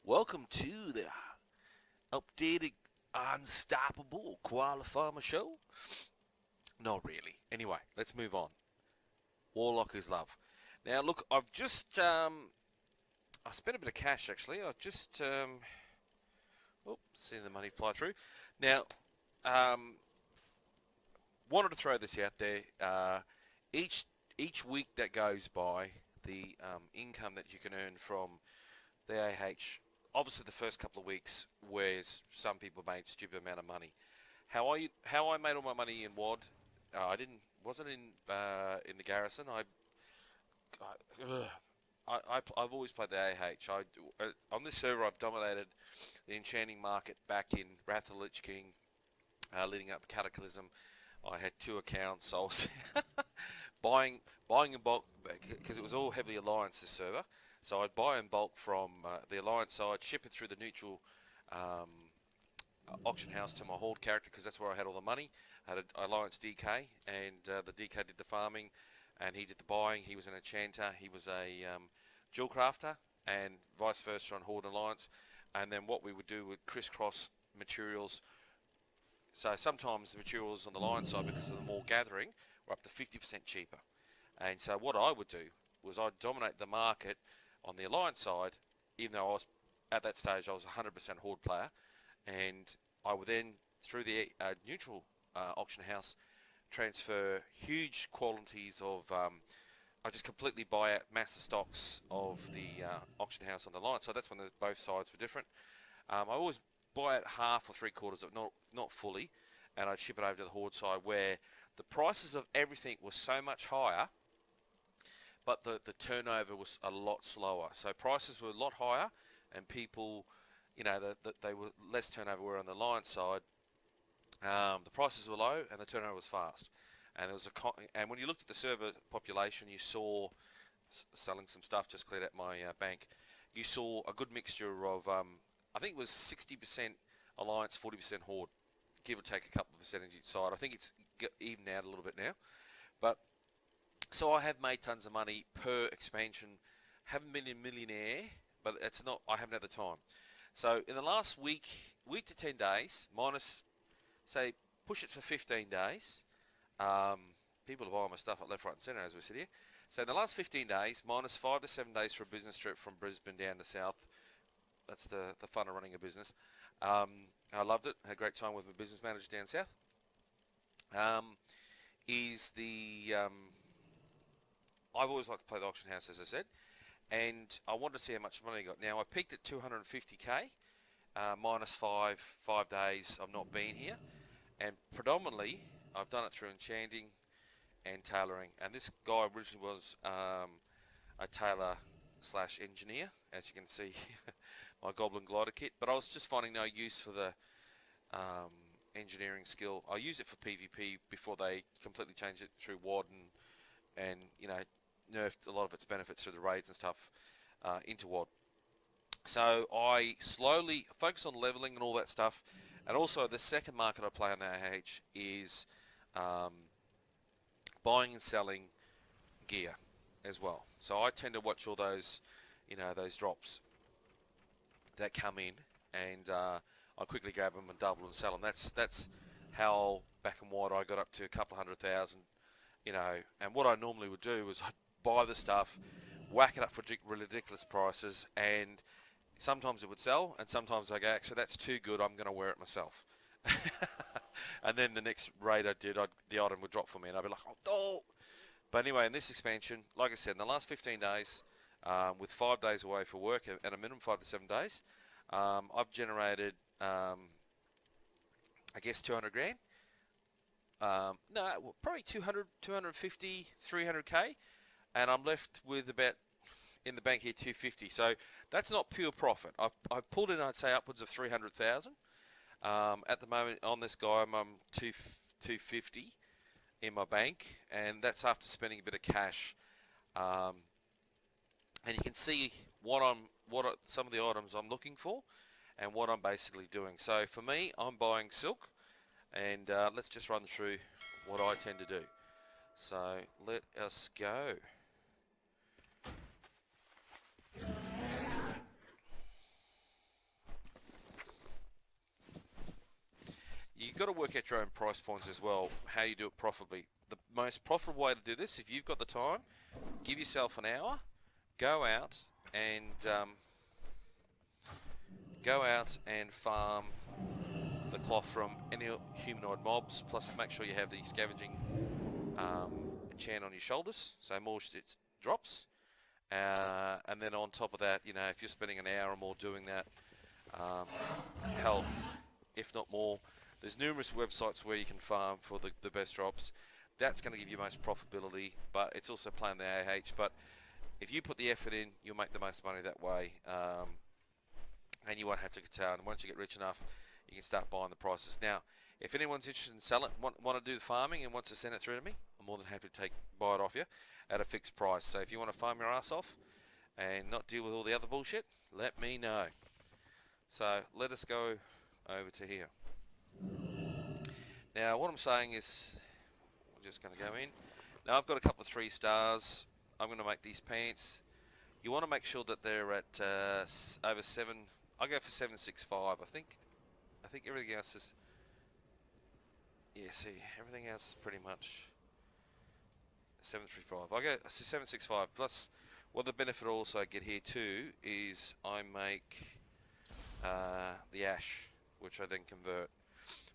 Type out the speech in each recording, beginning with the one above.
Welcome to the updated Unstoppable Koala Farmer Show. Not really. Anyway, let's move on. Warlock is love. Now, look, I spent a bit of cash actually. Seeing the money fly through. Now, um, wanted to throw this out there. Each each week that goes by, the income that you can earn from the AH, obviously the first couple of weeks where some people made stupid amount of money. How I made all my money in WOD, I didn't wasn't in the garrison. I've always played the AH. On this server I've dominated the enchanting market back in Wrath of the Lich King, leading up to Cataclysm. I had two accounts. I was buying buying in bulk because it was all heavily alliance this server. So I'd buy in bulk from the alliance side, ship it through the neutral um, auction house to my Horde character because that's where I had all the money. I had an alliance DK, and the DK did the farming, and he did the buying. He was an enchanter. He was a jewel crafter, and vice versa on Horde and alliance. And then what we would do would crisscross materials. So sometimes the materials on the alliance side, because of the more gathering, were up to 50% cheaper. And so what I would do was I'd dominate the market on the alliance side, even though I was at that stage I was 100% Horde player, and I would then through the neutral auction house transfer huge quantities of I just completely buy out massive stocks of the auction house on the line. So that's when both sides were different. I always buy out half or three quarters of not fully, and I'd ship it over to the Horde side where the prices of everything were so much higher, but the turnover was a lot slower. So prices were a lot higher, and people, they were less turnover. Were on the Lion side, the prices were low and the turnover was fast. And there was and when you looked at the server population, you saw selling some stuff. Just cleared out my bank. You saw a good mixture of I think it was 60% Alliance, 40% Horde, give or take a couple of percentage each side. I think it's evened out a little bit now, but. So I have made tons of money per expansion. Haven't been a millionaire, but it's not. I haven't had the time. So in the last week to 10 days, minus, say, push it for 15 days. People are buying my stuff at left, right, and centre as we sit here. So in the last 15 days, minus 5 to 7 days for a business trip from Brisbane down to South. That's the fun of running a business. I loved it. Had a great time with my business manager down south. Is the I've always liked to play the auction house, as I said, and I wanted to see how much money I got. Now, I peaked at 250k, minus five days of not being here, and predominantly I've done it through enchanting and tailoring. And this guy originally was a tailor slash engineer, as you can see, my goblin glider kit, but I was just finding no use for the engineering skill. I use it for PvP before they completely changed it through WOD and nerfed a lot of its benefits through the raids and stuff into WOD. So I slowly focus on leveling and all that stuff, and also the second market I play on the AH is buying and selling gear as well. So I tend to watch all those, those drops that come in, and I quickly grab them and double and sell them. That's how back and wide I got up to a couple of 100,000. And what I normally would do is I'd buy the stuff, whack it up for ridiculous prices, and sometimes it would sell, and sometimes I go, actually that's too good, I'm going to wear it myself. And then the next raid I did, the item would drop for me, and I'd be like, oh. But anyway, in this expansion, like I said, in the last 15 days, with 5 days away for work, at a minimum 5 to 7 days, I've generated, I guess, 200 grand. No, probably 200, 250, 300k, and I'm left with about, in the bank here, 250. So that's not pure profit. I've pulled in, I'd say, upwards of 300,000. At the moment on this guy, I'm 250 in my bank, and that's after spending a bit of cash. And you can see some of the items I'm looking for, and what I'm basically doing. So for me, I'm buying silk. And let's just run through what I tend to do. So let us go. you've got to work out your own price points as well, how you do it profitably. The most profitable way to do this, if you've got the time, give yourself an hour, go out and farm the cloth from any humanoid mobs, plus make sure you have the scavenging enchant on your shoulders, so more drops. And then on top of that, you know, if you're spending an hour or more doing that, hell, if not more, there's numerous websites where you can farm for the best drops. That's going to give you most profitability, but it's also playing the AH. But if you put the effort in, you'll make the most money that way, and you won't have to curtail. And once you get rich enough, you can start buying the prices. Now, if anyone's interested in selling, want to do the farming and wants to send it through to me, I'm more than happy to buy it off you at a fixed price. So if you want to farm your ass off and not deal with all the other bullshit, let me know. So let us go over to here. Now what I'm saying is, we're just going to go in. Now I've got a couple of 3 stars. I'm going to make these pants. You want to make sure that they're at over 7. I'll go for 765. I think everything else is, yeah, see, everything else is pretty much 735. I go 765 plus. What the benefit also I get here too is I make the ash, which I then convert.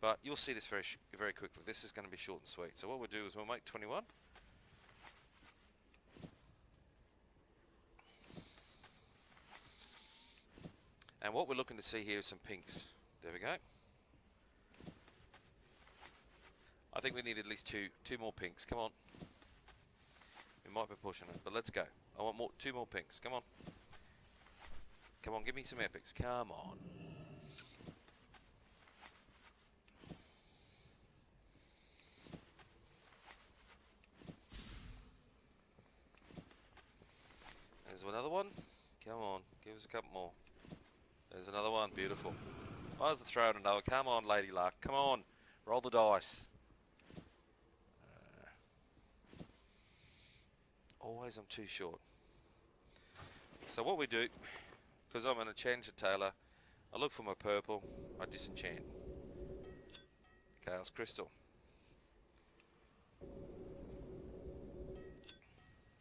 But you'll see this very quickly. This is going to be short and sweet. So what we'll do is we'll make 21. And what we're looking to see here is some pinks. There we go. I think we need at least two more pinks. Come on. We might be pushing it, but let's go. I want 2 more pinks. Come on. Come on, give me some epics. Come on. There's another one. Come on, give us a couple more. There's another one. Beautiful. Might as well throw out another. Come on, Lady Luck. Come on. Roll the dice. Always I'm too short. So what we do, because I'm an enchanted tailor, I look for my purple, I disenchant. Chaos crystal.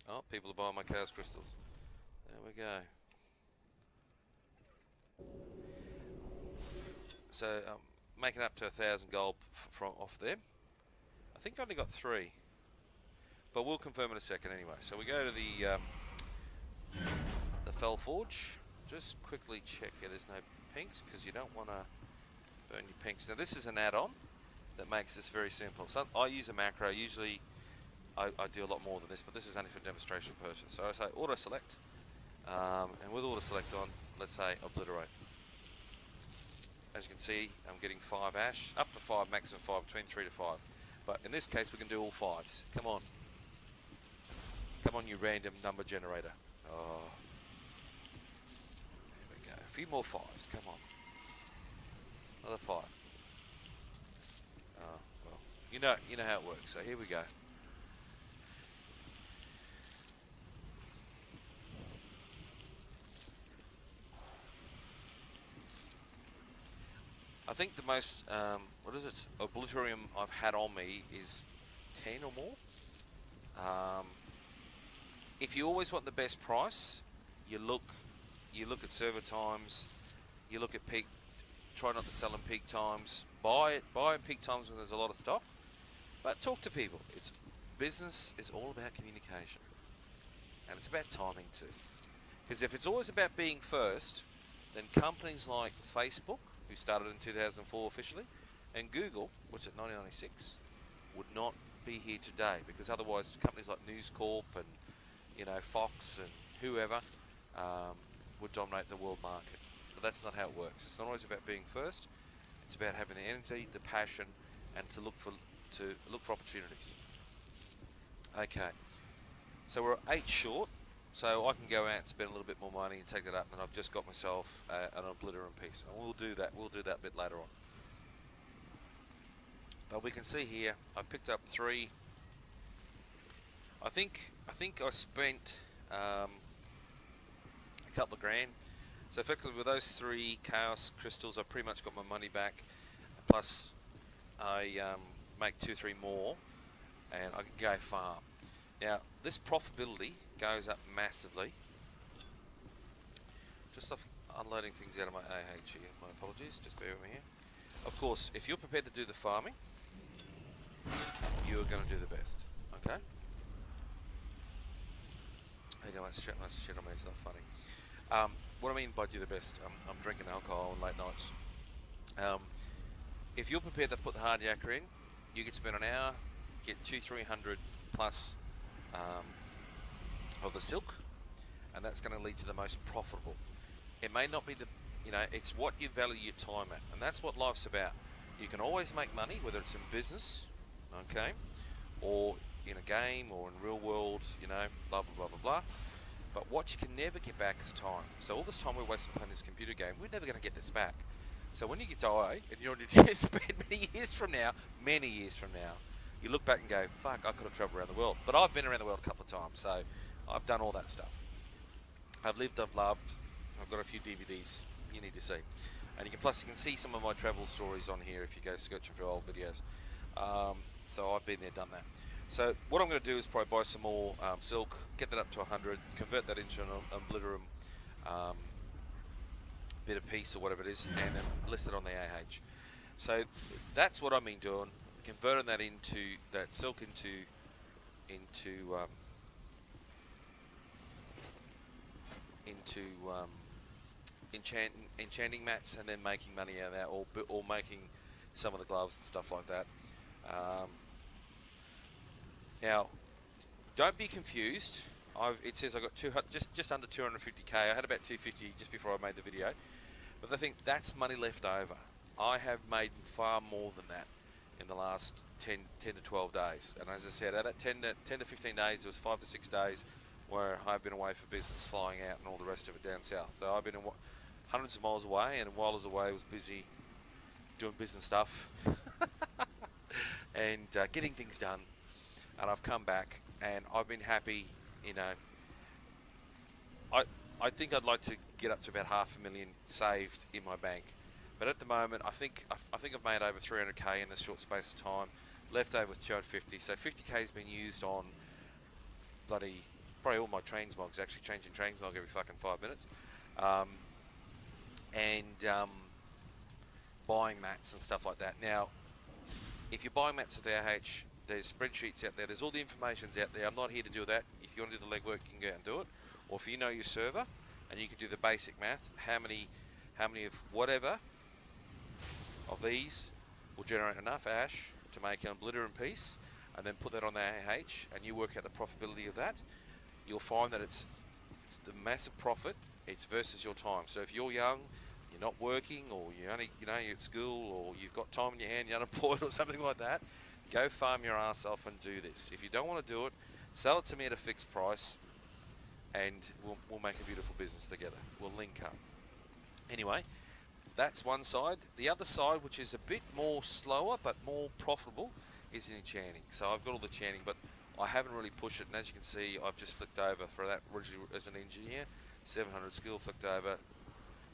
Oh, people are buying my chaos crystals. There we go. So I'm making up to 1,000 gold from off them. I think I only got 3, but we'll confirm in a second anyway. So we go to the Fell Forge. Just quickly check here. There's no pinks because you don't want to burn your pinks. Now this is an add-on that makes this very simple. So I use a macro. Usually I do a lot more than this, but this is only for demonstration purposes. So I say auto select, and with auto select on, let's say obliterate. As you can see, I'm getting 5 ash, up to 5, maximum 5, between 3 to 5. But in this case, we can do all 5s. Come on. Come on, you random number generator. Oh. There we go. A few more 5s. Come on. Another 5. Oh, well. You know how it works. So here we go. I think the most, what is it, Obliterum I've had on me is 10 or more. If you always want the best price, you look at server times, you look at peak, try not to sell in peak times, buy in peak times when there's a lot of stock, but talk to people. Business is all about communication, and it's about timing too. Because if it's always about being first, then companies like Facebook, who started in 2004 officially, and Google, which at 1996, would not be here today, because otherwise companies like News Corp and Fox and whoever would dominate the world market. But that's not how it works. It's not always about being first. It's about having the energy, the passion, and to look for opportunities. Okay, so we're 8 short. So I can go out and spend a little bit more money and take that up, and I've just got myself an Obliterum piece. And we'll do that a bit later on. But we can see here, I picked up 3. I think I spent a couple of grand. So effectively with those 3 chaos crystals, I pretty much got my money back. Plus I make 2 or 3 more, and I can go farm. Now, this profitability goes up massively. Just off unloading things out of my AH here. My apologies, just bear with me here. Of course, if you're prepared to do the farming, you're going to do the best. Okay? There you go, that's shit on me, it's not funny. What I mean by do the best, I'm drinking alcohol on late nights. If you're prepared to put the hard yakka in, you can spend an hour, get 200-300 plus of the silk, and that's going to lead to the most profitable. It may not be the, it's what you value your time at, and that's what life's about. You can always make money, whether it's in business, okay, or in a game, or in real world, blah, blah, blah, blah, blah. But what you can never get back is time. So all this time we're wasting playing this computer game, we're never going to get this back. So when you die, and you're on your deathbed many years from now, you look back and go, fuck, I could have travelled around the world. But I've been around the world a couple of times, so I've done all that stuff. I've lived, I've loved, I've got a few DVDs you need to see. And you can see some of my travel stories on here if you go searching for old videos. So I've been there, done that. So what I'm going to do is probably buy some more silk, get that up to 100, convert that into an Obliterum bit of piece or whatever it is, and then list it on the AH. So that's what I've been doing, converting that silk into enchanting mats, and then making money out of that, or making some of the gloves and stuff like that. Now, don't be confused. It says I got just under 250k. I had about 250 just before I made the video. But I think that's money left over. I have made far more than that in the last 10 to 12 days. And as I said, out of 10 to 15 days, there was 5 to 6 days where I've been away for business, flying out and all the rest of it down south. So I've been hundreds of miles away, and while I was away, I was busy doing business stuff and getting things done. And I've come back, and I've been happy. I think I'd like to get up to about $500,000 saved in my bank, but at the moment I think I've made over 300k in this short space of time. Left over with 250, so 50k has been used on probably all my transmogs, actually changing transmog every fucking 5 minutes, and buying mats and stuff like that. Now, if you're buying mats with the AH, there's spreadsheets out there, there's all the information's out there. I'm not here to do that. If you want to do the legwork, you can go out and do it. Or if you know your server, and you can do the basic math, how many of whatever of these will generate enough ash to make an Obliterum piece, and then put that on the AH, and you work out the profitability of that, you'll find that it's the massive profit, it's versus your time. So if you're young, you're not working, or you're at school, or you've got time in your hand, you're unemployed or something like that, go farm your ass off and do this. If you don't want to do it, sell it to me at a fixed price, and we'll make a beautiful business together. We'll link up. Anyway, that's one side. The other side, which is a bit more slower but more profitable, is in enchanting. So I've got all the enchanting, but I haven't really pushed it. And as you can see, I've just flicked over for that originally as an engineer. 700 skill flicked over.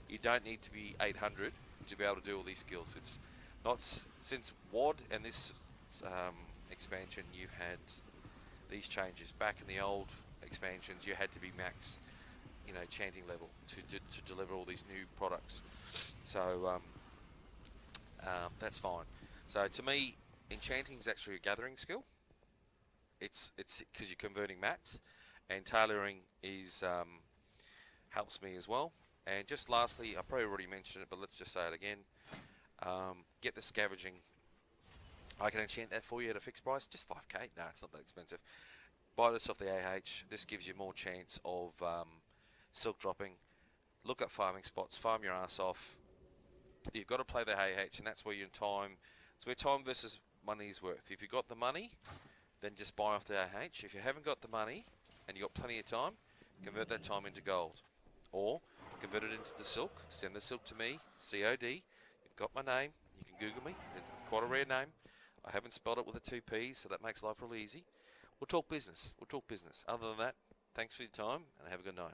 You don't need to be 800 to be able to do all these skills. It's not since WOD and this expansion, you've had these changes. Back in the old expansions, you had to be max, chanting level to deliver all these new products. So that's fine. So to me, enchanting is actually a gathering skill. It's because you're converting mats, and tailoring is helps me as well. And just lastly, I probably already mentioned it, but let's just say it again. Get the scavenging. I can enchant that for you at a fixed price, just 5k. No, it's not that expensive. Buy this off the AH. This gives you more chance of silk dropping. Look at farming spots. Farm your ass off. You've got to play the AH, and that's where your time. It's where time versus money is worth. If you've got the money, then just buy off the AH. If you haven't got the money and you've got plenty of time, convert that time into gold, or convert it into the silk. Send the silk to me, COD. You've got my name. You can Google me. It's quite a rare name. I haven't spelled it with the 2 P's, so that makes life really easy. We'll talk business. Other than that, thanks for your time, and have a good night.